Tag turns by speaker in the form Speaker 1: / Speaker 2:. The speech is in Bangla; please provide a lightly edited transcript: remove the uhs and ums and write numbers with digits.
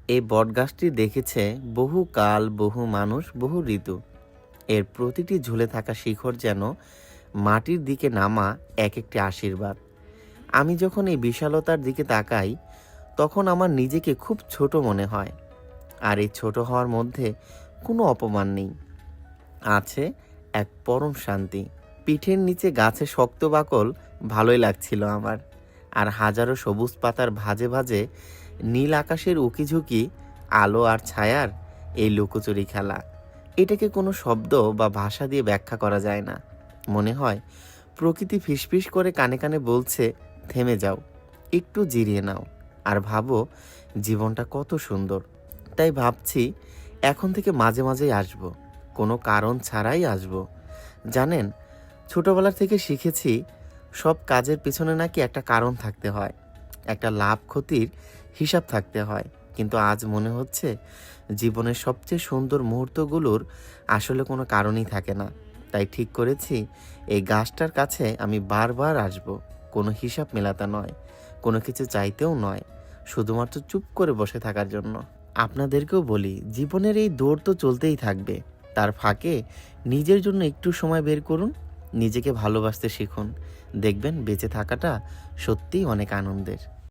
Speaker 1: এই বটগাছটি দেখেছে বহু কাল, বহু মানুষ, বহু ঋতু। এর প্রতিটি ঝুলে থাকা শিখর যেন মাটির দিকে নামা এক একটি আশীর্বাদ। আমি যখন এই বিশালতার দিকে তাকাই, তখন আমার নিজেকে খুব ছোট মনে হয়। আর এই ছোট হওয়ার মধ্যে কোনো অপমান নেই, আছে এক পরম শান্তি। পিঠের নিচে গাছে শক্ত বাকল ভালোই লাগছিল আমার। আর হাজারো সবুজ পাতার ভাঁজে ভাঁজে নীল আকাশের উকিঝুঁকি, আলো আর ছায়ার এই লুকোচুরি খেলা, এটাকে কোনো শব্দ বা ভাষা দিয়ে ব্যাখ্যা করা যায় না। মনে হয় প্রকৃতি ফিসফিস করে কানে কানে বলছে, থেমে যাও, একটু জিরিয়ে নাও, আর ভাবো জীবনটা কত সুন্দর। তাই ভাবছি এখন থেকে মাঝে মাঝেই আসবো, কোনো কারণ ছাড়াই আসবো। জানেন, ছোটবেলা থেকে শিখেছি সব কাজের পিছনে নাকি একটা কারণ থাকতে হয়, একটা লাভ ক্ষতির হিসাব থাকতে হয়। কিন্তু আজ মনে হচ্ছে জীবনের সবচেয়ে সুন্দর মুহূর্তগুলোর আসলে কোনো কারণই থাকে না। তাই ঠিক করেছি এই গাছটার কাছে আমি বারবার আসব, কোনো হিসাব মেলাতে নয়, কোনো কিছু চাইতেও নয়, শুধুমাত্র চুপ করে বসে থাকার জন্য। আপনাদেরকেও বলি, জীবনের এই দৌড় তো চলতেই থাকবে, তার ফাঁকে নিজের জন্য একটু সময় বের করুন, নিজেকে ভালোবাসতে শিখুন। দেখবেন বেঁচে থাকাটা সত্যিই অনেক আনন্দের।